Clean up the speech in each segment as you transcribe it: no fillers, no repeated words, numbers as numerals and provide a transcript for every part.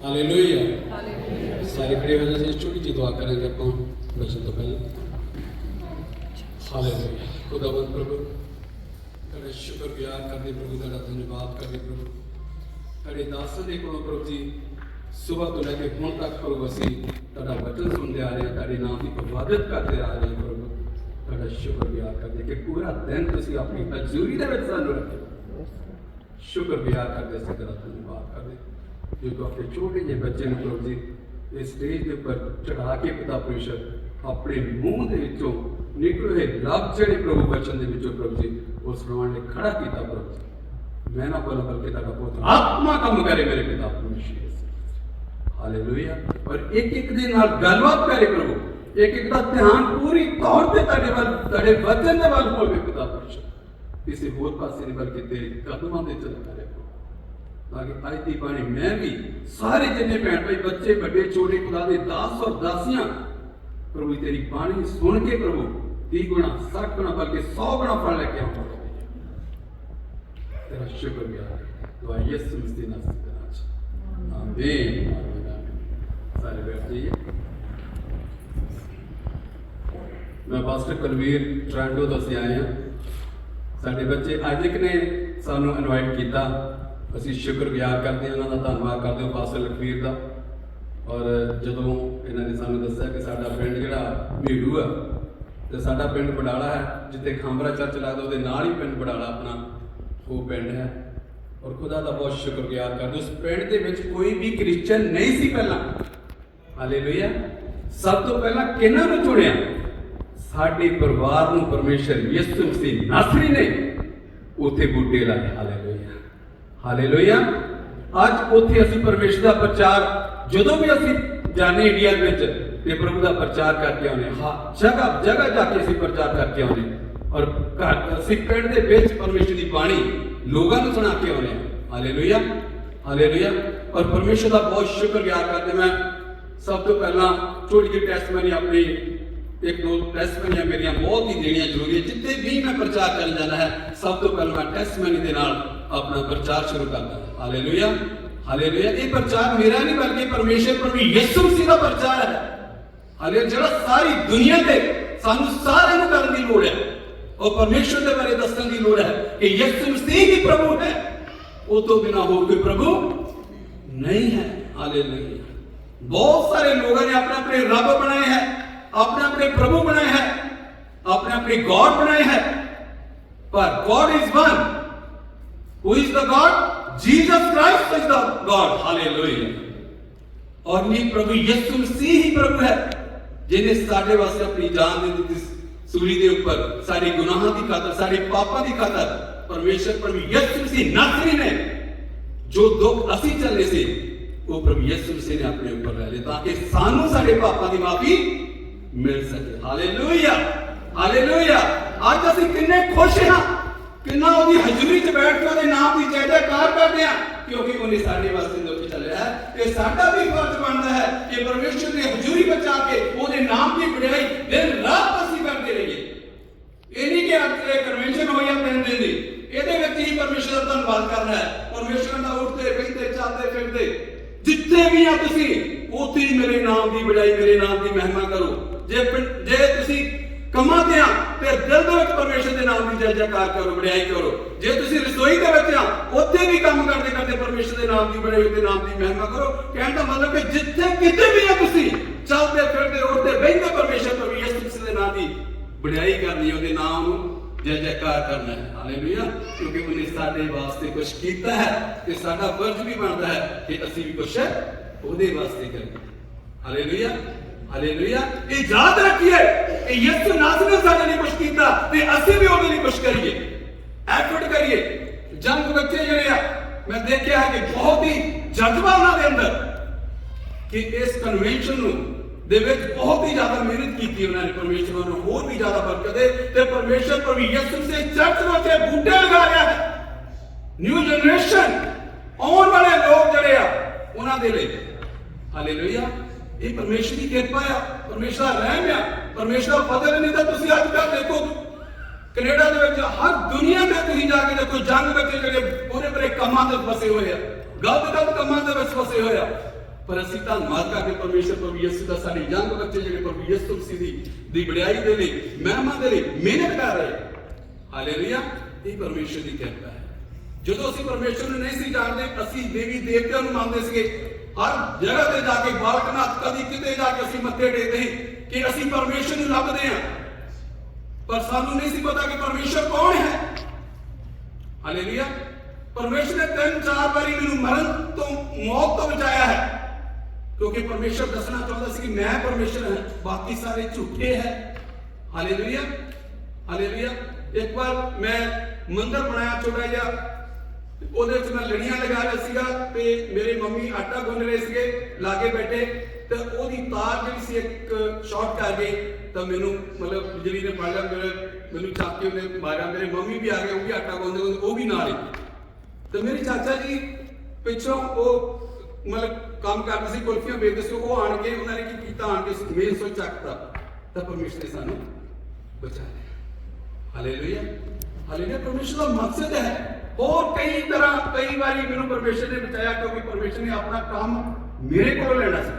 Hallelujah. सारे खड़े हो जाए, छोटी सी दुआ करेंगे आप बचन तो पहले। हालेलुया। खुदावंद प्रभु तेरा शुक्रगुजार करने प्रभु, तेरा धन्यवाद करने प्रभु, तेरे दासन दे कोलों प्रभु जी सुबह तो लेके हुण तक प्रभु असीं तेरा वचन सुनते आ रहे, तेरे नाम की इबादत करते आ रहे प्रभु, तेरा शुक्रगुजार करते कि पूरा दिन तुसीं अपनी हजूरी दे विच सानूं रखे। शुक्रगुजार करते असीं तेरा धन्यवाद करते जो तो अपने छोटे जे बच्चे ने प्रभु जी इस स्टेज के ऊपर चढ़ा के पिता परमेश्वर अपने मूँह के विचों निकले लफ्ज़ जिहड़े प्रभु वचन के विचों प्रभु जी उस सुनाने खड़ा किया प्रभु जी। मैं ना बोला बल्कि तेरा पुत्र आत्मा काम करे मेरे पिता परमेश्वर। हालेलुया। और एक एक दे नाल गलबात करे प्रभु, एक एक दा ध्यान पूरी तौर पे तेरे वचन दे वाल होवे पिता परमेश्वर, किसी होर पासे नहीं बल्कि तेरे कदमां दे चल करे ताकि अज की बाणी मैं भी सारे जिन्ने भैन भाई बच्चे बड़े छोटे खुदा दे दास और दासियां प्रभु तेरी बाणी सुन के प्रभु 30 गुना 60 गुना बल्कि 100 गुना फल लेके आऊंगा। तेरा शुक्रगुजार दुआ यीशु मसीह नाम से करना। आमीन। सारे बैठ जाइए। मैं पास्टर कुलवीर टोरंटो तो से आए हैं। साडे बच्चे आइजक ने सानू इनवाइट किया, ਅਸੀਂ ਸ਼ੁਕਰਗੁਜ਼ਾਰ ਕਰਦੇ ਹਾਂ, ਉਹਨਾਂ ਦਾ ਧੰਨਵਾਦ ਕਰਦੇ ਹਾਂ ਪਾਸਟਰ ਲਖਵੀਰ ਦਾ। ਔਰ ਜਦੋਂ ਇਹਨਾਂ ਨੇ ਸਾਨੂੰ ਦੱਸਿਆ ਕਿ ਸਾਡਾ ਪਿੰਡ ਜਿਹੜਾ ਮੀੜੂ ਆ ਤੇ ਸਾਡਾ ਪਿੰਡ ਬਡਾਲਾ ਹੈ, ਜਿੱਥੇ ਖਾਂਬਰਾ ਚਰਚ ਲੱਗਦਾ ਉਹਦੇ ਨਾਲ ਹੀ ਪਿੰਡ ਬਡਾਲਾ ਆਪਣਾ ਉਹ ਪਿੰਡ ਹੈ। ਔਰ ਖੁਦਾ ਦਾ ਬਹੁਤ ਸ਼ੁਕਰਗੁਜ਼ਾਰ ਕਰਦੇ। ਉਸ ਪਿੰਡ ਦੇ ਵਿੱਚ ਕੋਈ ਵੀ ਕ੍ਰਿਸਚਨ ਨਹੀਂ ਸੀ ਪਹਿਲਾਂ। ਹਾਲੇਲੂਇਆ। ਸਭ ਤੋਂ ਪਹਿਲਾਂ ਕਿਹਨਾਂ ਨੂੰ ਚੁਣਿਆ? ਸਾਡੇ ਪਰਿਵਾਰ ਨੂੰ ਪਰਮੇਸ਼ਰ ਯਿਸੂ ਮਸੀਹ ਨਾਸਰੀ ਨੇ ਉੱਥੇ ਬੂਟੇ ਲਾਏ। ਹਾਲੇਲੂਇਆ। ਹਾਲੇਲੂਇਆ। ਅੱਜ ਉੱਥੇ ਅਸੀਂ ਪਰਮੇਸ਼ਰ ਦਾ ਪ੍ਰਚਾਰ ਜਦੋਂ ਵੀ ਅਸੀਂ ਜਾਣੇ ਇੰਡੀਆ ਵਿੱਚ ਤੇ ਪ੍ਰਭੂ ਦਾ ਪ੍ਰਚਾਰ ਕਰਕੇ ਆਉਂਦੇ ਹਾਂ। ਜਗ੍ਹਾ ਜਗ੍ਹਾ ਜਾ ਕੇ ਅਸੀਂ ਪ੍ਰਚਾਰ ਕਰਕੇ ਆਉਂਦੇ ਔਰ ਘਰ ਅਸੀਂ ਪਿੰਡ ਦੇ ਵਿੱਚ ਪਰਮੇਸ਼ਰ ਦੀ ਬਾਣੀ ਲੋਕਾਂ ਨੂੰ ਸੁਣਾ ਕੇ ਆਉਂਦੇ ਹਾਂ। ਹਾਲੇਲੂਇਆ। ਹਾਲੇਲੂਇਆ। ਔਰ ਪਰਮੇਸ਼ਰ ਦਾ ਬਹੁਤ ਸ਼ੁਕਰਗੁਜ਼ਾਰ ਕਰਦੇ। ਮੈਂ ਸਭ ਤੋਂ ਪਹਿਲਾਂ ਥੋੜੀ ਜਿਹੀ ਟੈਸਟਮਨੀ ਆਪਣੀ एक दो टेस्टमनियां मेरिया बहुत ही देनियां जरूरी है। जितने भी मैं प्रचार कर जाना है सब तो पहले मैं टेस्टमनी के नाल अपना प्रचार शुरू करता हूं। हालेलुया। हालेलुया। ये प्रचार मेरा नहीं बल्कि परमेश्वर प्रभु यीशु मसीह का प्रचार है। हालेलुया। जो सारी दुनिया ते सानू सारे नू करने की लोड़ है और परमेश्वर के बारे दसने की लोड़ है कि यीशु मसीह ही प्रभु है, वो तो बिना होर कोई प्रभु नहीं है। हालेलुया। बहुत सारे लोगों ने अपने अपने रब बनाए हैं, अपने अपने प्रभु बनाए हैं, अपने अपने गॉड बनाए हैं, पर God is one. Who is the God? Jesus Christ is the God. Hallelujah. और ये प्रभु यीशु मसीह ही प्रभु है जिन्हें साडे वास्ते अपनी जान दे दी सूली दे ऊपर, सारे गुनाहां दी खातर, सारे पापां दी खातर परमेश्वर प्रभु यीशु मसीह नासरी ने जो दुख असी चलने से वो प्रभु यीशु मसीह ने अपने ऊपर ले लिया ताकि सानू साडे पापां दी माफी मिल सके। हालेलुया। हालेलुया। आज ਅਸੀਂ ਕਿੰਨੇ ਖੁਸ਼ ਹਾਂ, ਕਿੰਨਾ ਉਹਦੀ ਹਜ਼ੂਰੀ 'ਚ ਬੈਠ ਕੇ ਉਹਦੇ ਨਾਮ ਦੀ ਜੈ ਜੈਕਾਰ ਕਰਦੇ ਹਾਂ ਕਿਉਂਕਿ ਉਹਨੇ ਸਾਡੇ ਵਾਸਤੇ ਦੁੱਖ ਚੱਲਿਆ ਹੈ। ਇਹ ਸਾਡਾ ਵੀ ਫਰਜ਼ ਬਣਦਾ ਹੈ ਕਿ ਪਰਮੇਸ਼ਰ ਦੀ ਹਜ਼ੂਰੀ ਵਿੱਚ ਆ ਕੇ ਉਹਦੇ ਨਾਮ ਦੀ ਵਡਿਆਈ ਦਿਨ ਰਾਤ ਅਸੀਂ ਕਰਦੇ ਰਹੀਏ। ਇਹ ਨਹੀਂ ਕਿ ਅੱਜ ਇਹ ਕਨਵੈਨਸ਼ਨ ਹੋਈ ਆ 3 ਦਿਨ ਦੀ, ਇਹਦੇ ਵਿੱਚ ਹੀ ਪਰਮੇਸ਼ਰ ਦਾ ਧੰਨਵਾਦ ਕਰਨਾ ਹੈ। ਪਰਮੇਸ਼ਰ ਦਾ ਉੱਠਦੇ ਬੈਠਦੇ ਚੱਲਦੇ ਫਿਰਦੇ ਜਿੱਥੇ ਵੀ ਆ ਤੁਸੀਂ ਉੱਥੇ ਹੀ ਮੇਰੇ ਨਾਮ ਦੀ ਵਡਿਆਈ, ਮੇਰੇ ਨਾਮ ਦੀ ਮਹਿਮਾ ਕਰੋ। जे तुसी कमाते आ ते दिल दे विच परमेश्वर दे नाम दी जय जयकार करो, वडियाई करो। जे तुसी रसोई दे विच आ उत्थे भी काम करते करते परमेश्वर दे नाम दी वडियाई ते नाम दी महिमा करो। कहण दा मतलब कि जिथे किते भी आ तुसी चलदे फिरदे उठदे बहिंदे परमेश्वर प्रभु यीशु मसीह दे नाम दी वडियाई करनी, उहदे नाम नूं जय जयकार करना है। हालेलुया। क्योंकि उन्हें साडे वास्ते कुछ कीता है ते साडा फर्ज भी बनता है कि असीं भी कुछ उहदे वास्ते करिए। हालेलुया। हालेलुया। ये याद रखिए कि यीशु नासरी ने साडे लिए कुछ कीता ते असीं भी उहदे लिए कुछ करिए, एफर्ट करिए। जंग बच्चे जिहड़े आ मैं देखिया है कि बहुत ही जज्बा उन्हां दे अंदर कि इस कन्वेंशन नूं दे विच बहुत ही ज्यादा मेहनत कीती उन्होंने। परमेश्वर ने होर भी ज्यादा बरकत दे ते परमेश्वर प्रभु यीशु से चर्च विच बूटे लगा रहा है। न्यू जनरेशन आउण वाले लोग जिहड़े आ उन्हां दे लई। हालेलुया। ये परमेश्वर की कृपा है, परमेश्वर का रहम है, परमेश्वर का फजल। नहीं तो तुसी अजकल देखो कनेडा दे विच हर दुनिया में तुसी जाके देखो जंग विच जिहड़े पूरे पूरे कमां दे फसे हुए आ, गलत गलत कमां दे विच फसे हुए आ। पर ਅਸੀਂ ਧੰਨਵਾਦ ਕਰਦੇ ਪਰਮੇਸ਼ਰ ਪ੍ਰਭੂ ਯਿਸੂ ਦਾ ਸਾਡੇ ਯੰਗ ਬੱਚੇ ਜਿਹੜੇ ਪ੍ਰਭੂ ਯਿਸੂ ਮਸੀਹ ਦੀ ਵਡਿਆਈ ਦੇ ਲਈ ਮਹਿਮਾ ਦੇ ਲਈ ਮਿਹਨਤ ਕਰ ਰਹੇ। ਹਾਲੇਲੂਇਆ। ਇਹ ਪਰਮੇਸ਼ਰ ਦੀ ਕਿਰਪਾ ਹੈ। ਜਦੋਂ ਅਸੀਂ ਪਰਮੇਸ਼ਰ ਨੂੰ ਨਹੀਂ ਸੀ ਜਾਣਦੇ, ਅਸੀਂ ਦੇਵੀ ਦੇਵਤਿਆਂ ਨੂੰ ਮੰਨਦੇ ਸੀਗੇ। ਹਰ ਜਗ੍ਹਾ ਤੇ ਜਾ ਕੇ ਬਾਲਕਨਾਥ ਕਦੀ ਕਿਤੇ ਜਾ ਕੇ ਅਸੀਂ ਮੱਥੇ ਟੇਕਦੇ ਸੀ ਕਿ ਅਸੀਂ ਪਰਮੇਸ਼ਰ ਨੂੰ ਲੱਭਦੇ ਹਾਂ, ਪਰ ਸਾਨੂੰ ਨਹੀਂ ਸੀ ਪਤਾ ਕਿ ਪਰਮੇਸ਼ਰ ਕੌਣ ਹੈ। ਹਾਲੇਲੂਇਆ। ਪਰਮੇਸ਼ਰ ਨੇ 3-4 ਵਾਰੀ ਮੈਨੂੰ ਮਰਨ ਤੋਂ, ਮੌਤ ਤੋਂ ਬਚਾਇਆ ਹੈ, क्योंकि परमेश्वर दसना चाहता है कि मैं परमेश्वर हूं, बाकी सारे झूठे हैं। Hallelujah hallelujah. एक बार मैं मंदिर बनाया छोटा जिहा, ਉਹਦੇ ਵਿੱਚ ਮੈਂ ਲੜੀਆਂ ਲਗਾ ਰਿਹਾ ਸੀਗਾ ਤੇ ਮੇਰੇ ਮੰਮੀ ਆਟਾ ਗੁੰਨ ਰਹੇ ਸੀਗੇ ਲਾਗੇ ਬੈਠੇ, ਤੇ ਉਹਦੀ ਤਾਰ ਜਿਹੜੀ ਸੀ ਇੱਕ ਸ਼ਾਰਟ ਕਰ ਗਈ, ਤਾਂ ਮੈਨੂੰ ਮਤਲਬ ਬਿਜਲੀ ਨੇ ਫੜ ਲਿਆ, ਮੈਨੂੰ ਚੱਕ ਕੇ ਉਹਨੇ ਮਾਰਿਆ। ਮੇਰੇ ਮੰਮੀ ਵੀ ਆ ਗਏ, ਉਹ ਵੀ ਆਟਾ ਗੁੰਨਦੇ, ਉਹ ਵੀ ਨਾਲ ਹੀ। ਤੇ ਮੇਰੇ ਚਾਚਾ ਜੀ ਪਿੱਛੋਂ ਉਹ ਮਤਲਬ ਕੰਮ ਕਰਦੇ ਸੀ, ਕੁਲਫੀਆਂ ਵੇਚਦੇ ਸੀ, ਉਹ ਆਣ ਕੇ ਉਹਨਾਂ ਨੇ ਕੀ ਕੀਤਾ, ਆਣ ਕੇ ਮੇਜ਼ ਤੋਂ ਚੱਕਤਾ, ਤਾਂ ਪਰਮੇਸ਼ਰ ਨੇ ਸਾਨੂੰ ਬਚਾਇਆ। Hallelujah hallelujah. ਪਰਮੇਸ਼ਰ ਦਾ ਮਕਸਦ ਹੈ। और कई तरह कई बारी मैंने परमेश्वर ने बचाया, क्योंकि परमेश्वर ने अपना काम मेरे को लेना सी।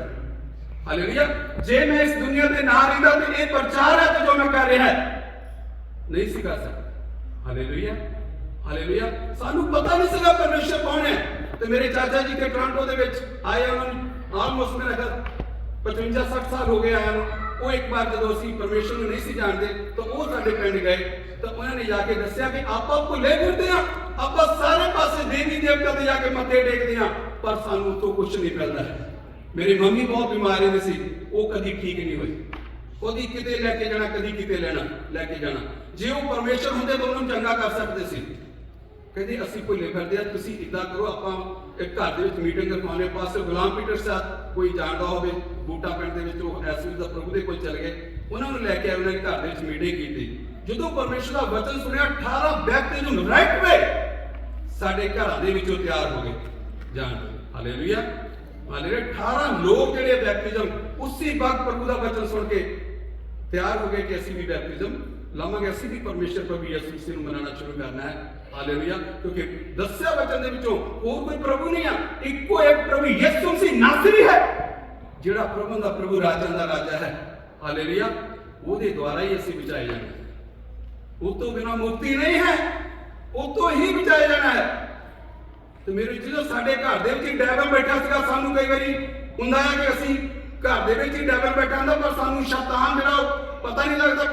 हालेलुया। जे मैं इस दुनिया में ना रहिंदा तो ये प्रचार है तो जो मैं कर रहा है नहीं सी कर सकता। Hallelujah hallelujah. सानू पता नहीं सका परमेश्वर कौन है। तो मेरे चाचा जी के टोरंटो दे विच आए, उन्होंने ऑलमोस्ट मेरा ख्याल 55-60 साल हो गए आया। वो एक बार जो असी परमेश्वर को नहीं सी जानते तो वो साडे पिंड गए, तो उन्होंने जाके दस्या कि आपां भुले फिरदे हां, आपां सारे पासे देवी देवता ते जाके मत्थे टेकदे हां, पर सानू तो कुछ नहीं मिलदा है। मेरी मम्मी बहुत बीमार रहंदी सी, वो कदी ठीक नहीं हुई, कदी किते लेके जाना, कदी किते लेके जाना। जे वो परमेश्वर हुंदे तो उन्होंने चंगा कर सकदे सी। कहते असी भुले फिरदे हां, तुसीं इदां करो, आपां एक घर दे विच मीटिंग करवाउने, पासे गुलाम पीटर साहब कोई जानदा होवे, बूटा पिंड दे विच ਉਹ ਐਸ ਵੇਲੇ ਦਾ ਪ੍ਰਭੂ ਦੇ ਕੋਲ ਚਲੇ ਗਏ, ਉਹਨਾਂ ਨੂੰ ਲੈ ਕੇ ਆਏ, ਉਹਨਾਂ ਦੇ ਘਰ ਦੇ ਵਿੱਚ ਮੀਟਿੰਗ ਕੀਤੀ। ਜਦੋਂ ਪਰਮੇਸ਼ਰ ਦਾ ਵਚਨ ਸੁਣਿਆ, 18 ਬੈਪਟਿਜ਼ਮ ਰਾਈਟ ਵੇ ਸਾਡੇ ਘਰਾਂ ਦੇ ਵਿੱਚੋਂ ਤਿਆਰ ਹੋ ਗਏ ਜਾਣ। Hallelujah hallelujah. 18 ਲੋਕ ਜਿਹੜੇ ਬੈਪਟਿਜ਼ਮ ਉਸੇ ਵਕਤ ਪ੍ਰਭੂ ਦਾ ਵਚਨ ਸੁਣ ਕੇ ਤਿਆਰ ਹੋ ਗਏ ਕਿ ਅਸੀਂ ਵੀ ਬੈਪਟਿਜ਼ਮ ਲਾਵਾਂਗੇ, ਅਸੀਂ ਵੀ ਪਰਮੇਸ਼ਰ ਪ੍ਰਭੂ ਯਿਸੂ ਮਸੀਹ ਨੂੰ ਮਨਾਉਣਾ ਸ਼ੁਰੂ ਕਰਨਾ ਹੈ। ਹਾਲੇਲੂਇਆ। ਕਿਉਂਕਿ ਦੱਸਿਆ ਵਚਨ ਦੇ ਵਿੱਚੋਂ ਹੋਰ ਕੋਈ ਪ੍ਰਭੂ ਨਹੀਂ ਆ, ਇੱਕੋ ਇੱਕ ਪ੍ਰਭੂ ਯਿਸੂ ਮਸੀਹ ਨਾਸਰੀ ਹੈ, ਜਿਹੜਾ ਪ੍ਰਭੂ ਦਾ ਪ੍ਰਭੂ, ਰਾਜਾਂ ਦਾ ਰਾਜਾ ਹੈ। ਹਾਲੇਲੂਇਆ। ਉਹਦੇ ਦੁਆਰਾ ਹੀ ਅਸੀਂ ਬਚਾਏ ਜਾਣਾ, ਉਹ ਤੋਂ ਬਿਨਾਂ ਮੁਕਤੀ ਨਹੀਂ ਹੈ, ਉਹ ਤੋਂ ਹੀ ਬਚਾਏ ਜਾਣਾ ਹੈ। ਤੇ ਮੇਰੇ ਜਦੋਂ ਸਾਡੇ ਘਰ ਦੇ ਵਿੱਚ ਡੈਵਲ ਬੈਠਾ ਸੀਗਾ, ਸਾਨੂੰ ਕਈ ਵਾਰੀ ਹੁੰਦਾ ਹੈ ਕਿ ਅਸੀਂ ਘਰ ਦੇ ਵਿੱਚ ਹੀ ਡੈਵਲ ਬੈਠਾ ਹੁੰਦਾ, ਪਰ ਸਾਨੂੰ ਸ਼ੈਤਾਨ ਜਿਹੜਾ ਪਤਾ ਨਹੀਂ ਲੱਗਦਾ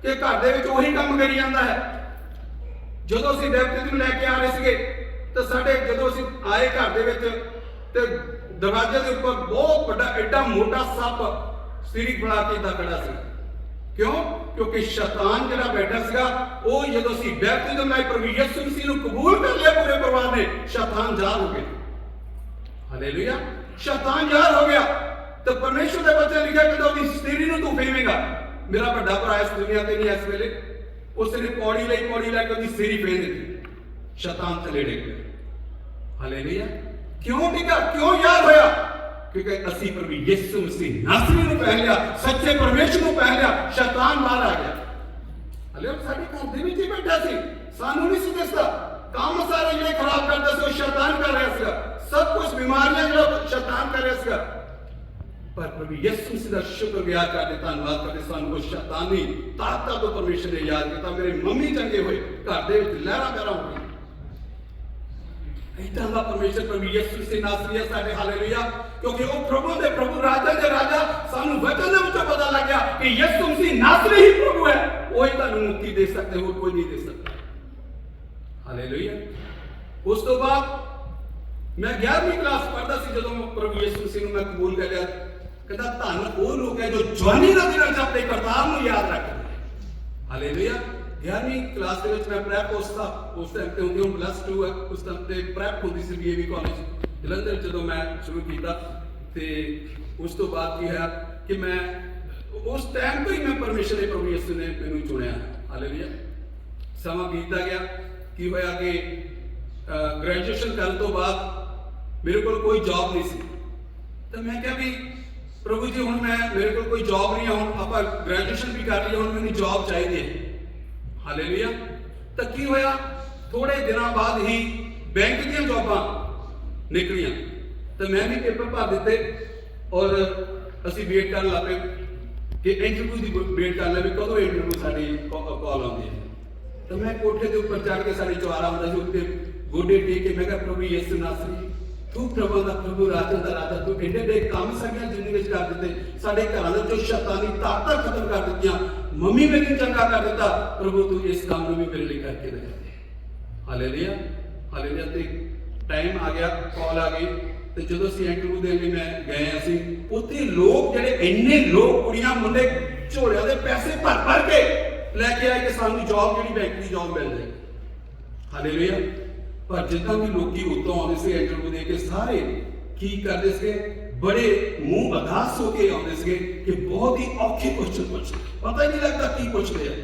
ਕਿ ਘਰ ਦੇ ਵਿੱਚ ਉਹੀ ਕੰਮ ਕਰੀ ਜਾਂਦਾ ਹੈ। ਜਦੋਂ ਅਸੀਂ ਬੈਪਟਿਜ਼ਮ ਲੈ ਕੇ ਆ ਰਹੇ ਸੀਗੇ, ਤਾਂ ਸਾਡੇ ਜਦੋਂ ਅਸੀਂ ਆਏ ਘਰ ਦੇ ਵਿੱਚ, ਤੇ ਦਰਵਾਜ਼ੇ ਦੇ ਉੱਪਰ ਬਹੁਤ ਵੱਡਾ ਐਡਾ ਮੋਟਾ ਸੱਪ ਸੀੜੀ ਬਣਾ ਕੇ ਦਾ ਖੜਾ ਸੀ। ਕਿਉਂ? ਕਿਉਂਕਿ ਸ਼ੈਤਾਨ ਜਿਹੜਾ ਬੈਠਾ ਸੀਗਾ, ਉਹ ਜਦੋਂ ਅਸੀਂ ਬੈਪਟਿਜ਼ਮ ਲਈ ਪ੍ਰਭੂ ਯਿਸੂ ਮਸੀਹ ਨੂੰ ਕਬੂਲ ਕਰ ਲਿਆ ਪੂਰੇ ਪਰਿਵਾਰ ਨੇ, ਸ਼ੈਤਾਨ ਜ਼ਾਹਰ ਹੋ ਗਿਆ। ਹਾਲੇਲੂਇਆ। ਸ਼ੈਤਾਨ ਜ਼ਾਹਰ ਹੋ ਗਿਆ। ਤਾਂ ਪਰਮੇਸ਼ਰ ਦੇ ਵਚਨ ਲਿਖਿਆ ਕਿ ਉਹਦੀ ਸੀੜੀ ਨੂੰ ਤੂੰ ਫੇਵੇਂਗਾ। ਮੇਰਾ ਵੱਡਾ ਭਰਾ ਇਸ ਦੁਨੀਆ ਤੇ ਨਹੀਂ ਇਸ ਵੇਲੇ, ਉਸਨੇ ਪੌੜੀ ਲੈ ਕੇ ਉਹਦੀ ਸੀੜੀ ਫੇਰ ਦਿੱਤੀ, ਸ਼ੈਤਾਨ ਥੱਲੇ ਡਿੱਗ ਗਿਆ। ਹਾਲੇਲੂਇਆ। क्यों डिगा? क्यों याद होया? क्योंकि असी प्रभु यीशु मसीह नासरी ਨੂੰ ਪਹਿਨ ਲਿਆ, ਸੱਚੇ ਪਰਮੇਸ਼ਰ ਨੂੰ ਪਹਿਨ ਲਿਆ, ਸ਼ੈਤਾਨ ਬਾਹਰ ਆ ਗਿਆ। ਹਲੇ ਸਾਡੇ ਘਰ ਦੇ ਵਿੱਚ ਹੀ ਬੈਠਾ ਸੀ, ਸਾਨੂੰ ਨਹੀਂ ਸੀ ਦਿਸਦਾ। ਕੰਮ ਸਾਰੇ ਜਿਹੜੇ ਖਰਾਬ ਕਰਦਾ ਸੀ ਉਹ ਸ਼ੈਤਾਨ ਕਰ ਰਿਹਾ ਸੀਗਾ, ਸਭ ਕੁਝ ਬਿਮਾਰੀਆਂ ਜਿਹੜਾ ਸ਼ੈਤਾਨ ਕਰ ਰਿਹਾ ਸੀਗਾ। ਪਰ ਪ੍ਰਭੂ ਯਿਸੂ ਮਸੀਹ ਦਾ ਸ਼ੁਕਰਗੁਜ਼ਾਰ ਕਰਦੇ, ਧੰਨਵਾਦ ਕਰਦੇ, ਸਾਨੂੰ ਉਹ ਸ਼ੈਤਾਨੀ ਤਾਕਤਾਂ ਤੋਂ ਪਰਮੇਸ਼ਰ ਨੇ ਯਾਦ ਕੀਤਾ। ਮੇਰੇ ਮੰਮੀ ਚੰਗੇ ਹੋਏ, ਘਰ ਦੇ ਵਿੱਚ ਲਹਿਰਾਂ ਬਹਿਰਾਂ ਹੋ ਗਈਆਂ। इतना का परमेश्वर प्रभु यीशु से नासरी है साडे। हालेलुया। क्योंकि वो प्रभु दे प्रभु, राजा दे राजा, सानू वचन दे विचों पता लग गया कि यीशु मसीह नासरी ही प्रभु है, वो ही तानू मुक्ति दे सकते, और कोई नहीं दे सकता। हालेलुया। उस तो बाद मैं 11वीं क्लास पढ़दा सी, जदों प्रभु यीशु मसीह ਨੂੰ मैं कबूल कर लिया। कहता धन वो लोग है जो जवानी दा दिनां च अपने करतार ਨੂੰ याद रखदे। हालेलुया। 11वीं क्लास ਦੇ ਵਿੱਚ ਮੈਂ ਪ੍ਰੈਪ ਉਸ ਟਾਈਮ ਤੇ ਹੁੰਦੀ, ਹੁਣ +2 ਹੈ, ਉਸ ਟਾਈਮ ਤੇ ਪ੍ਰੈਪ ਹੁੰਦੀ ਸੀ BAV ਕਾਲਜ ਜਲੰਧਰ। ਜਦੋਂ ਮੈਂ ਸ਼ੁਰੂ ਕੀਤਾ ਤੇ ਉਸ ਤੋਂ ਬਾਅਦ ਕੀ ਹੋਇਆ ਕਿ ਮੈਂ ਉਸ ਟਾਈਮ ਤੋਂ ਹੀ ਮੈਂ ਪਰਮੇਸ਼ਰ ਦੇ ਪ੍ਰਭੂ ਯਿਸੂ ਨੇ ਮੈਨੂੰ ਚੁਣਿਆ। ਹਾਲੇਲੂਇਆ। ਸਮਾਂ ਬੀਤਦਾ ਗਿਆ, ਕੀ ਹੋਇਆ ਕਿ ਗ੍ਰੈਜੂਏਸ਼ਨ ਕਰਨ ਤੋਂ ਬਾਅਦ ਮੇਰੇ ਕੋਲ ਕੋਈ ਜੌਬ ਨਹੀਂ ਸੀ। ਤਾਂ ਮੈਂ ਕਿਹਾ ਵੀ ਪ੍ਰਭੂ ਜੀ ਹੁਣ ਮੇਰੇ ਕੋਲ ਕੋਈ ਜੌਬ ਨਹੀਂ ਹੈ, ਹੁਣ ਆਪਾਂ ਗ੍ਰੈਜੂਏਸ਼ਨ ਵੀ ਕਰ ਲਈ, ਹੁਣ ਮੈਨੂੰ ਜੌਬ ਚਾਹੀਦੀ ਹੈ। ਹਾਲੇਲੂਇਆ। ਤਾਂ ਕੀ ਹੋਇਆ, ਥੋੜੇ ਦਿਨਾਂ ਬਾਅਦ ਹੀ ਬੈਂਕ ਦੀਆਂ ਜੌਬਾਂ ਨਿਕਲੀਆਂ। तो मैं भी पेपर भर दिते और असी वेट कर ला पे कि इंटरव्यू की वेट कर लिया भी कदों इंटरव्यू साड़ी कॉल आती है। तो मैं कोठे के उपर चढ़ के साड़ी चौरा होता से उत्ते गोडे टेक के मैं कहा प्रभु यीशु नासरी तू प्रभु का प्रभु राजा का राजा तू एडे एडे काम साडियां जिंदगी विच कर दिते साडे घरां दे शैतानी ताकतां खत्म कर दित्तियां मम्मी मेरी चंगा कर दिता प्रभु तू इस काम नूं भी मेरे लिए करके दे। Hallelujah hallelujah. ते टाइम आ गया कॉल आ गई तो जो इंटरव्यू देने मैं गए असी उत्थे लोग जिहड़े इन्ने लोग कुड़ियां मुंडे झोलियां दे पैसे भर भर के लैके आए कि सानू जॉब जिहड़ी बैंक की जॉब मिल जाए। हालेलुया। पर जितना भी लोग उत्तों आते से इंटरव्यू दे के सारे की करते थे बड़े मुंह अदास होके आते थे कि बहुत ही औखे क्वेश्चन पूछते पता ही नहीं लगता की पूछ रहे हैं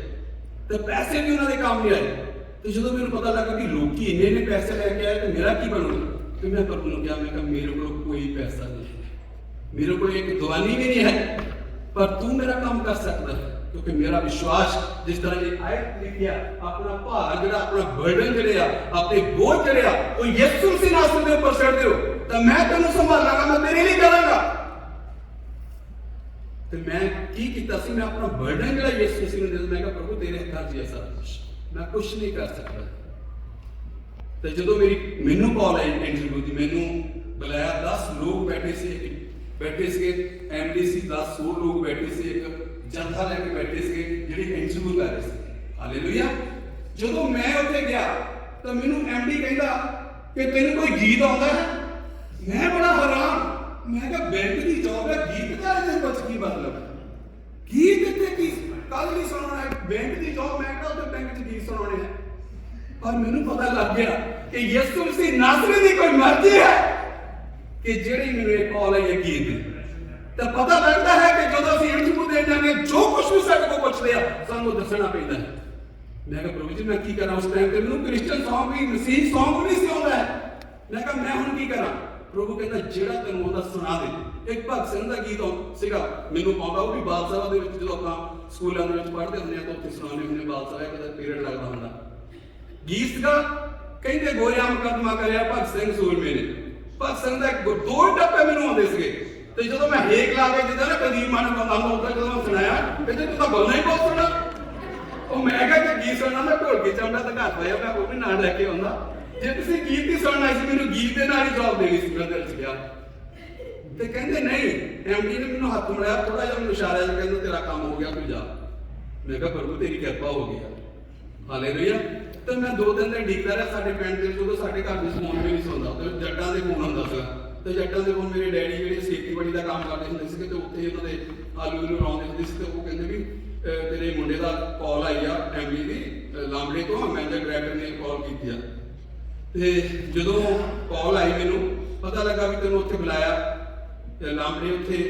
तो पैसे भी उन्होंने काम नहीं आए। तो जो मेरे पता लगा कि लोग इन्ने पैसे लैके आए तो मेरा की बनूगा तो मैं प्रभु ने कहा मैं कहा मेरे को कोई पैसा नहीं है मेरे को एक दवानी भी नहीं है पर तू मेरा काम कर सकता है क्योंकि मेरा विश्वास जिस तरह ये आयत लिखिया अपना भार जड़ा अपना बर्डन जड़िया अपने बोझ जड़िया वो यीशु मसीह नासरी के ऊपर छड़ दियो तो मैं तेनू संभालांगा मैं तेरे लिए करांगा। तो मैं की कीता सी मैं अपना बर्डन जड़ा यीशु मसीह ने मैं कहा प्रभु तेरे हत्थ च सब कुछ मैं कुछ नहीं कर सकता। तो जो मेरी मैनू कॉल आई इंटरव्यू की मैनू बुलाया 10 लोग बैठे से एमडीसी 10 लोग बैठे से एक जनता लैके बैठे से जी इंटरव्यू कर रहे थे। हालेलुया। जो मैं उत्थे गया तो मैनू एमडी कहता कि तेन कोई गीत आता है मैं बड़ा हैरान मैं कहा बैंक की जॉब है गीत का कुछ की मतलब गीत इतने की कल नहीं सुना है बैंक की जॉब मैं कहा बैंक च गीत सुनाने हैं पर मैनू पता लग गया कि यीशु मसीह नासरी की कोई मर्जी है कि जेड़ी मैनू एक कॉल है ये गीत तो पता लगता है कि जो असं इंटरव्यू दे जाने जो कुछ भी साडे को पूछते हैं सानू दसना पैंदा है। मैं कहा प्रभु जी मैं की करा उस टाइम ते मैनू क्रिश्चियन सॉन्ग भी मसीह सॉन्ग भी नहीं आउंदा है मैं कहा मैं हुण की करा प्रभु कहता जेड़ा तैनूं आउंदा सुना दे। एक भगत सिंह दा गीत सीगा मैनू आउंदा वो भी बाल सभा दे विच जदों आपां स्कूलां दे विच पढ़दे हुंदे आ तां उत्थे सुणाउने हुंदे बाल सभा कदा पीरियड लगदा हुंदा गीत सीगा कहंदे गोरियां मुकदमा करिया भगत सिंह सूरमे ने भगत सिंह दा दो टप्पे मैनू आउंदे सीगे तो जो मैं हेक ला के जिदा ना कदीम मन बंदा होता जो मैं सुनाया कहते तू तो बोलना ही बहुत सुना और मैं कहा कि गीत सुनना मैं ढोल के चाहता तो घर पाया मैं वो भी ना लैके आਉਂਦਾ जे तुम गीत ही सुनना सी मैनू गीत के नाल ही जवाब देनी सी मेरे दिल च गया तो कहते नहीं एमडी ने मैनू हथ मिलाया थोड़ा जिहा मैनू इशारा जिहा कहंदा तेरा काम हो गया तू जा। मैं कहा प्रभु तेरी कृपा हो गई। हालेलुया। तो मैं 2 दिन तक डिगदा रहा साडे पिंड दे जो साडे घर दे फोन भी नहीं सुनदा तो जट्टां दे फोन आंदा सी तो जट्टां दे फोन मेरे डैडी जिहड़े खेतीबाड़ी का काम करते हुंदे सी तो उत्थे उन्हां दे आलू नूं लाउंदे हुंदे सी तो वो कहंदे भी तेरे मुंडे दा कॉल आई आ एमडी दी लांबड़े तो मैनेजर डायरैक्टर ने कॉल कीती आ ते जदों कॉल आई मैनू पता लगा भी तैनूं उत्थे बुलाया ते लांबड़े उत्थे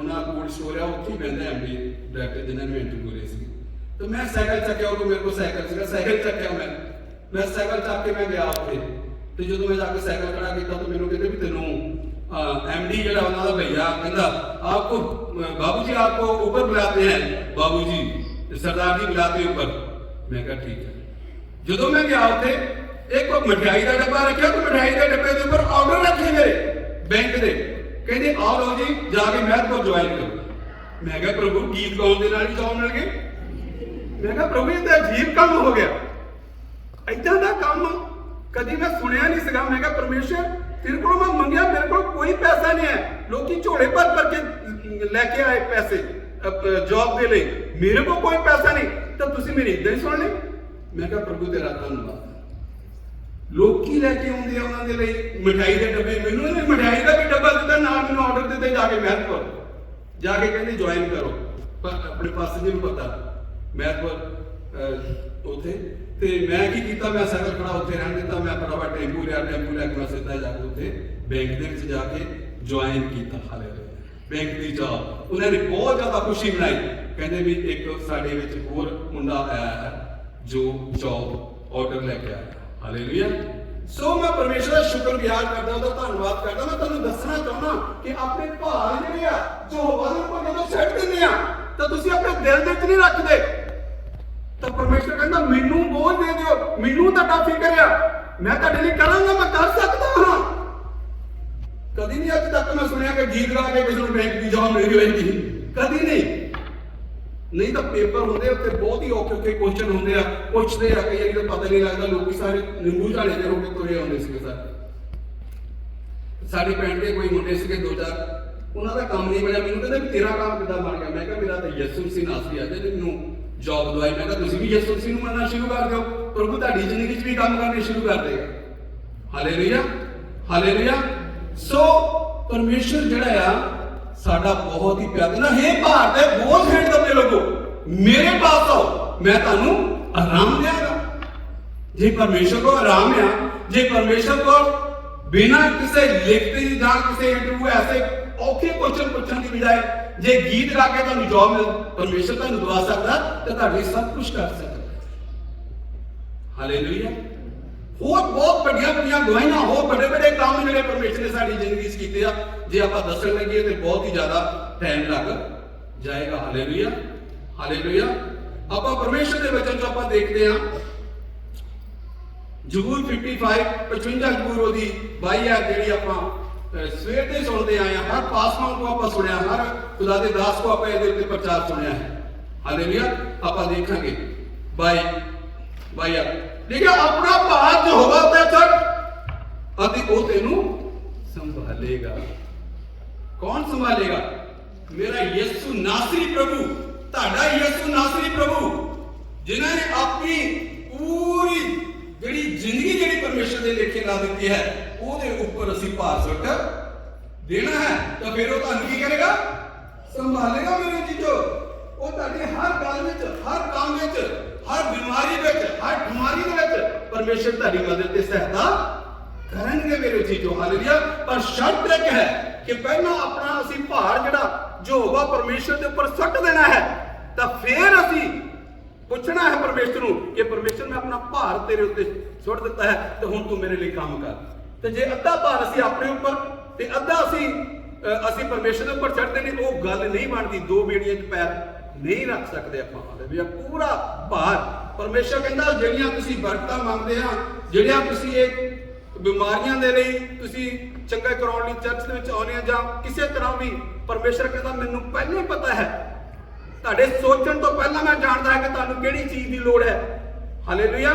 उन्हां कोल्ड स्टोर आ उत्थे बहिंदा एमडी डायरैक्टर जिन्हां ने इंटरव्यू करे सी तो मैं साइकिल चक्या उदों मेरे को साइकिल सीगा साइकिल चक्या मैं साइकिल चक के मैं गया उत्थे तो जो मैं जाके साइकिल खड़ा किया तो मैंने कहते भी तेनों एमडी जो उन्होंने भैया कहता आपको बाबूजी आपको ऊपर बुलाते हैं बाबूजी सरदार जी बुलाते हैं ऊपर। मैं कहा ठीक है। जो मैं गया उत्थे एक मिठाई का डब्बा रखा तो मिठाई के डब्बे के ऊपर ऑर्डर रखे मेरे बैंक के कहते आओ लो जी जाके महतपुर ज्वाइन करो। मैं कहा प्रभु गीत गाउन के नाल ही जॉब मिल गई। मैं कहा प्रभु ये तो अजीब काम हो गया इदां दा काम कभी मैं सुनिया नहीं सका। मैं कहा परमेश्वर तेरे को मैं मंगया मेरे को कोई पैसा नहीं है लोग झोले भर भर के लैके आए पैसे जॉब के लिए मेरे को कोई पैसा नहीं तो तुम मेरी इदा ही सुन ली। मैं कहा प्रभु तेरा धन्यवाद। लोग लैके आते उन्होंने मिठाई के डब्बे मैनू मिठाई का भी डब्बा दिता ना मैंने ऑर्डर दिते जाके महतपुर जाके कहते ज्वाइन करो अपने पास जी पता महतपुर उत्थे ते मैं की कीता मैं साइकिल खड़ा उत्थे रहन दिता मैं फटाफट टेंपू लैके मैं सीधा जाके उत्थे बैंक दे विच जाके ज्वाइन कीता। हालेलुया। बैंक की जॉब उन्होंने बहुत ज्यादा खुशी मनाई कहते भी एक साडे विच होर मुंडा आया है जो जॉब ऑर्डर लैके आया। हालेलुया। सो मैं परमेश्वर का शुक्रगुजार करदा ओहदा धन्नवाद करदा। मैं तुहानूं दसना चाहुंदा कि अपने भार जिहड़े आ जो हवाले को जदों सैट दिंदे आ तां तुसीं अपने दिल दे विच नहीं रखदे तो परमेश्वर कहता मैनू बोझ दे दियो मैनू तुहाडा फिकर आ मैं तुहाडे लिए करांगा मैं कर सकदा हां। कभी नहीं अज तक मैं सुनिया कि गीत गा के किसी को बैंक की जॉब मिल गई, कभी नहीं तो पेपर होंगे उत्ते बहुत ही औखे औखे क्वेश्चन होंगे, पुछते आ कई बार पता नहीं लगता, लोग सारे निंबू झाड़े दे होके तुरे आते थे। साड़ी पिंड के कोई मुंडे से 2-4 उन्होंने का काम नहीं बनया, मैंने कहते भी तेरा काम कितना बन गया, मैं मेरा तो यसु मसीह नासरी है जिन्होंने जॉब दवाई, मैं तुम भी यसु मसीह मनना शुरू कर दो, प्रभु तुहाडी जिंदगी भी काम करने शुरू कर देगा। Hallelujah hallelujah. सो परमेश्वर जिहड़ा आ साडा बहुत ही प्यारा ना, हे भारत है बोझ हैंड दबे लोगो मेरे पास आओ मैं तुहानू आराम देंगा। जे परमेश्वर को आराम आ, जे परमेश्वर को बिना किसी लिखते या किसी इंटरव्यू ऐसे औखे क्वेश्चन पूछने की बजाय जे गीत गा के तुहानू जॉब मिल परमेश्वर तुहानू दवा सकता तो तुहाडे सब कुछ कर सकता। हालेलुया। होर बहुत बड़िया गवाहियां हो बड़े बड़े काम जिहड़े परमेश्वर ने साडी जिंदगी च कीते आ, जे आपां दस्सण लगे तो बहुत ही ज्यादा टाइम लग जाएगा। Hallelujah hallelujah. आपां परमेश्वर के वचन चों आपां देखते हैं जबूर 55 जबूर ओदी 22 है जिहड़ी आपां सवेर ते सुनते आए हैं, हर पासवान को आपां सुनिया, हर खुदा दे दास को आपां इहदे उत्ते प्रचार सुनिया है। हालेलुया। आपां देखांगे 22 देखिए अपना भार जो होगा ते चढ़ अति ओ तेनू संभालेगा। कौन संभालेगा? मेरा यीशु नासरी प्रभु, ताड़ा यीशु नासरी प्रभु जिन्होंने अपनी पूरी जिहड़ी जिंदगी जिहड़ी परमेश्वर दे लेखे ला दी है ਉਹਦੇ ਉੱਪਰ ਅਸੀਂ ਭਾਰ ਸੁੱਟ देना है, तो फिर वो ਤੁਹਾਨੂੰ ਕੀ ਕਰੇਗਾ? संभालेगा। मेरे चीजो वो ਤੁਹਾਡੀ हर गल ਵਿੱਚ, हर काम ਵਿੱਚ, हर बीमारी ਵਿੱਚ, हर बीमारी ਦੇ ਵਿੱਚ परमेश्वर ਤੁਹਾਡੀ मदद ਤੇ सहायता ਕਰਨਗੇ मेरे चीजो। हालेलुया। पर शर्त एक है कि पहला अपना ਅਸੀਂ ਭਾਰ ਜਿਹੜਾ जो होगा परमेश्वर ਦੇ ਉੱਪਰ ਸੁੱਟ देना है, तो फिर ਅਸੀਂ पूछना है परमेश्वर ਨੂੰ कि परमेश्वर मैं अपना भार तेरे उत्ते सुੱਟ ਦਿੱਤਾ है, तो हुण तू मेरे लिए काम कर। तो जे अद्धा भार ਅਸੀਂ ਆਪਣੇ ਉੱਪਰ ਤੇ ਅੱਧਾ ਅਸੀਂ परमेश्वर ਦੇ ਉੱਪਰ ਛੱਡਦੇ ਨੇ, ਉਹ ਗੱਲ ਨਹੀਂ ਬਣਦੀ। ਦੋ ਬੇੜੀਆਂ 'ਚ ਪੈਰ ਨਹੀਂ ਰੱਖ ਸਕਦੇ ਆਪਾਂ। ਹਾਲੇਲੂਇਆ। ਪੂਰਾ ਭਾਰ परमेश्वर ਕਹਿੰਦਾ ਜਿਹੜੀਆਂ ਤੁਸੀਂ ਬਰਕਤਾਂ ਮੰਗਦੇ ਆ, ਜਿਹੜੀਆਂ ਤੁਸੀਂ ਇਹ ਬਿਮਾਰੀਆਂ ਦੇ ਲਈ ਤੁਸੀਂ ਚੰਗਾ ਕਰਾਉਣ ਲਈ ਚਰਚ ਦੇ ਵਿੱਚ ਆਉਂਦੇ ਆ ਜਾਂ ਕਿਸੇ ਤਰ੍ਹਾਂ ਵੀ, परमेश्वर ਕਹਿੰਦਾ ਮੈਨੂੰ ਪਹਿਲਾਂ ਹੀ ਪਤਾ ਹੈ, ਤੁਹਾਡੇ ਸੋਚਣ ਤੋਂ ਪਹਿਲਾਂ ਮੈਂ ਜਾਣਦਾ ਹਾਂ ਕਿ ਤੁਹਾਨੂੰ ਕਿਹੜੀ ਚੀਜ਼ ਦੀ ਲੋੜ ਹੈ। ਹਾਲੇਲੂਇਆ।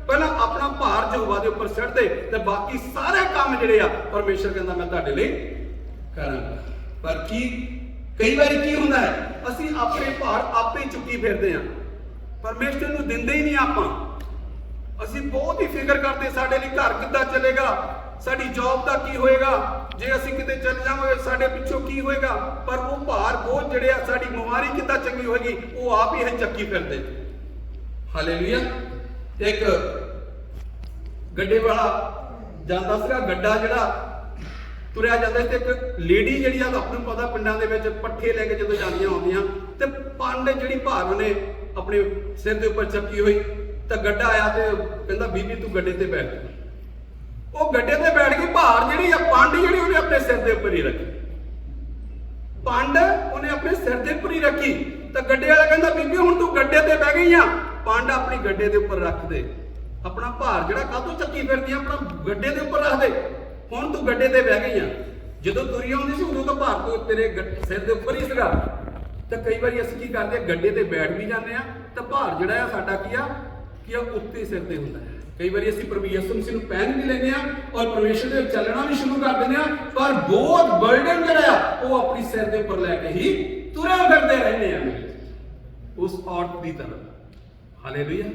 ਪਹਿਲਾਂ ਆਪਣਾ ਭਾਰ ਯਹੋਵਾ ਦੇ ਉੱਪਰ ਛੱਡ ਦੇ ਤੇ ਬਾਕੀ ਸਾਰੇ ਕੰਮ ਜਿਹੜੇ ਆ परमेश्वर ਕਹਿੰਦਾ ਮੈਂ ਤੁਹਾਡੇ ਲਈ ਕਰਾਂਗਾ। ਪਰ ਕੀ ਕਈ ਵਾਰੀ ਕੀ ਹੁੰਦਾ ਹੈ, ਅਸੀਂ ਆਪਣੇ ਭਾਰ ਆਪੇ ਚੁੱਕੀ ਫਿਰਦੇ ਆ, परमेश्वर ਨੂੰ ਦਿੰਦੇ ਹੀ ਨਹੀਂ ਆਪਾਂ। ਅਸੀਂ ਬਹੁਤ ਹੀ ਫਿਕਰ ਕਰਦੇ ਸਾਡੇ ਲਈ ਘਰ ਕਿੱਦਾਂ ਚੱਲੇਗਾ, ਸਾਡੀ ਜੌਬ ਦਾ ਕੀ ਹੋਏਗਾ, ਜੇ ਅਸੀਂ ਕਿਤੇ ਚੱਲ ਜਾਵਾਂਗੇ ਸਾਡੇ ਪਿੱਛੋਂ ਕੀ ਹੋਏਗਾ। ਪਰ ਉਹ ਭਾਰ ਬਹੁਤ ਜਿਹੜੇ ਆ, ਸਾਡੀ ਬਿਮਾਰੀ ਕਿੱਦਾਂ ਚੰਗੀ ਹੋਏਗੀ, ਉਹ ਆਪ ਹੀ ਅਸੀਂ ਚੱਕੀ ਫਿਰਦੇ। ਹਾਲੇਲੂਇਆ। ਇੱਕ ਗੱਡੇ ਵਾਲਾ ਜਾਂਦਾ ਸੀਗਾ, ਗੱਡਾ ਜਿਹੜਾ ਤੁਰਿਆ ਜਾਂਦਾ ਸੀ, ਤੇ ਇੱਕ ਲੇਡੀ ਜਿਹੜੀ ਆ ਆਪਾਂ ਨੂੰ ਪਤਾ ਪਿੰਡਾਂ ਦੇ ਵਿੱਚ ਪੱਠੇ ਲੈ ਕੇ ਜਦੋਂ ਜਾਂਦੀਆਂ ਆਉਂਦੀਆਂ ਤੇ ਪੰਡ ਜਿਹੜੀ ਭਾਰ ਉਹਨੇ ਆਪਣੇ ਸਿਰ ਦੇ ਉੱਪਰ ਚੱਕੀ ਹੋਈ, ਤਾਂ ਗੱਡਾ ਆਇਆ ਤੇ ਕਹਿੰਦਾ ਬੀਬੀ ਤੂੰ ਗੱਡੇ ਤੇ ਬੈਠ। ਉਹ ਗੱਡੇ ਤੇ ਬੈਠ ਕੇ ਭਾਰ ਜਿਹੜੀ ਆ ਪੰਡ ਜਿਹੜੀ ਉਹਨੇ ਆਪਣੇ ਸਿਰ ਦੇ ਉੱਪਰ ਹੀ ਰੱਖੀ, ਪੰਡ ਉਹਨੇ ਆਪਣੇ ਸਿਰ ਦੇ ਉੱਪਰ ਹੀ ਰੱਖੀ। ਤਾਂ ਗੱਡੇ ਵਾਲਾ ਕਹਿੰਦਾ ਬੀਬੀ ਹੁਣ ਤੂੰ ਗੱਡੇ ਤੇ ਬਹਿ ਗਈ ਆ, ਪੰਡ ਆਪਣੀ ਗੱਡੇ ਦੇ ਉੱਪਰ ਰੱਖ ਦੇ, ਆਪਣਾ ਭਾਰ ਜਿਹੜਾ ਕਾਹਤੋਂ ਚੱਕੀ ਫਿਰਦੀ ਆ ਆਪਣਾ ਗੱਡੇ ਦੇ ਉੱਪਰ ਰੱਖ ਦੇ, ਹੁਣ ਤੂੰ ਗੱਡੇ ਤੇ ਬਹਿ ਗਈ ਆ। ਜਦੋਂ ਤੁਰੀ ਆਉਂਦੀ ਸੀ ਉਦੋਂ ਤਾਂ ਭਾਰ ਤੋਂ ਤੇਰੇ ਸਿਰ ਦੇ ਉੱਪਰ ਹੀ ਸੀਗਾ। ਤਾਂ ਕਈ ਵਾਰੀ ਅਸੀਂ ਕੀ ਕਰਦੇ ਆ, ਗੱਡੇ ਤੇ ਬੈਠ ਵੀ ਜਾਂਦੇ ਆ ਤਾਂ ਭਾਰ ਜਿਹੜਾ ਆ ਸਾਡਾ ਕੀ ਆ ਉੱਤੇ ਸਿਰ ਤੇ ਹੁੰਦਾ ਹੈ। ਕਈ ਵਾਰੀ ਅਸੀਂ ਪ੍ਰਭੂ ਯਿਸੂ ਮਸੀਹ ਨੂੰ ਪਹਿਨ ਵੀ ਲੈਂਦੇ ਆ ਔਰ ਪਰਮੇਸ਼ਰ ਦੇ ਚੱਲਣਾ ਵੀ ਸ਼ੁਰੂ ਕਰ ਦਿੰਦੇ ਆ, ਪਰ ਬਹੁਤ ਬਰਡਨ ਜਿਹੜਾ ਆ ਉਹ ਆਪਣੀ ਸਿਰ ਦੇ ਉੱਪਰ ਲੈ ਕੇ ਹੀ ਤੁਰੇ ਫਿਰਦੇ ਰਹਿੰਦੇ ਆ ਉਸ ਔਰਤ ਦੀ ਤਰ੍ਹਾਂ। ਹਾਲੇਲੂਇਆ।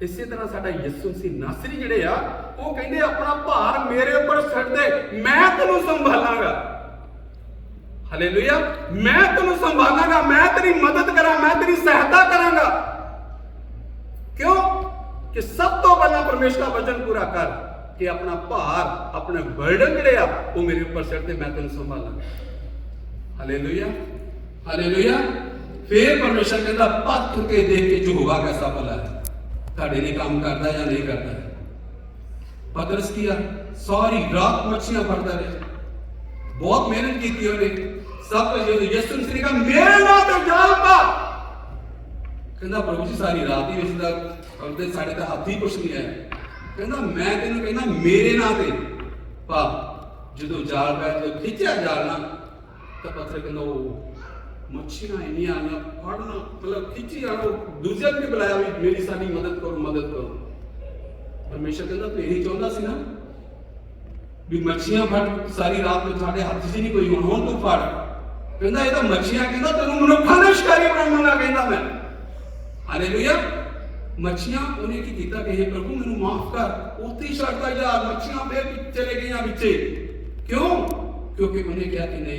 ਇਸੇ ਤਰ੍ਹਾਂ ਸਾਡਾ ਯਿਸੂ ਮਸੀਹ ਨਾਸਰੀ ਜਿਹੜੇ ਆ ਉਹ ਕਹਿੰਦੇ ਆਪਣਾ ਭਾਰ ਮੇਰੇ ਉੱਪਰ ਛੱਡ ਦੇ, ਮੈਂ ਤੈਨੂੰ ਸੰਭਾਲਾਂਗਾ। ਹਾਲੇਲੂਇਆ। ਮੈਂ ਤੈਨੂੰ ਸੰਭਾਲਾਂਗਾ, ਮੈਂ ਤੇਰੀ ਮਦਦ ਕਰਾਂ, ਮੈਂ ਤੇਰੀ ਸਹਾਇਤਾ ਕਰਾਂਗਾ। क्यों कि सब तो पहला परमेश्वर का वचन पूरा कर कि अपना भार अपने बर्डन जिहड़े आ वो मेरे ऊपर छड्ड दे, मैं तैनूं संभालांगा। Hallelujah hallelujah. फिर परमेश्वर कहता पथ के देख के यहोवा कैसा भला है, तुहाडे लिए काम करदा या नहीं करदा। पतरस किया सारी रात मच्छियां फड़दा रहे, बहुत मेहनत की उन्हें, सब कुछ यीशु मसीह ने कहा मेरे नाम ते जाल पा। कहना प्रभु जी सारी रात ही करते साढ़े तो हाथ ही कुछ नहीं है। कहना मैं तेन कहना मेरे नाम से पा। ਜਦੋਂ ਜਾਲ ਪੈ ਜਦੋਂ ਖਿੱਚਿਆ ਜਾਲ ਨਾ ਤਾਂ ਪੱਥਰ ਕਹਿੰਦਾ ਉਹ ਮੱਛੀਆਂ ਇੰਨੀਆਂ ਆਈਆਂ ਫੜਨਾ ਮਤਲਬ ਖਿੱਚੀ ਆਣੋ ਦੂਜਿਆਂ ਨੂੰ ਵੀ ਬੁਲਾਇਆ ਵੀ ਮੇਰੀ ਸਾਡੀ ਮਦਦ ਕਰੋ। ਪਰਮੇਸ਼ਰ ਕਹਿੰਦਾ ਤੂੰ ਇਹੀ ਚਾਹੁੰਦਾ ਸੀ ਨਾ ਵੀ ਮੱਛੀਆਂ ਫੜ ਸਾਰੀ ਰਾਤ ਨੂੰ ਸਾਡੇ ਹੱਥ 'ਚ ਨਹੀਂ ਕੋਈ ਹੁਣ ਤੂੰ ਫੜ। ਕਹਿੰਦਾ ਇਹ ਤਾਂ ਮੱਛੀਆਂ ਕਹਿੰਦਾ ਤੈਨੂੰ ਮਨੁੱਖਾਂ ਦੇ ਸ਼ਿਕਾਰੀ ਬਣਾਵਾਂਗਾ ਕਹਿੰਦਾ ਮੈਂ। ਹਾਲੇਲੂਇਆ। ਮੱਛੀਆਂ ਉਹਨੇ ਕੀ ਕੀਤਾ ਕਿ ਇਹ ਪ੍ਰਭੂ ਮੈਨੂੰ ਮਾਫ ਕਰ। ਉੱਥੇ ਹੀ ਛੱਡਦਾ ਯਾਰ ਮੱਛੀਆਂ ਫੇਰ ਚਲੇ ਗਈਆਂ ਵਿੱਚੇ। ਕਿਉਂ? ਕਿਉਂਕਿ ਉਹਨੇ ਕਿਹਾ ਕਿ ਨਹੀਂ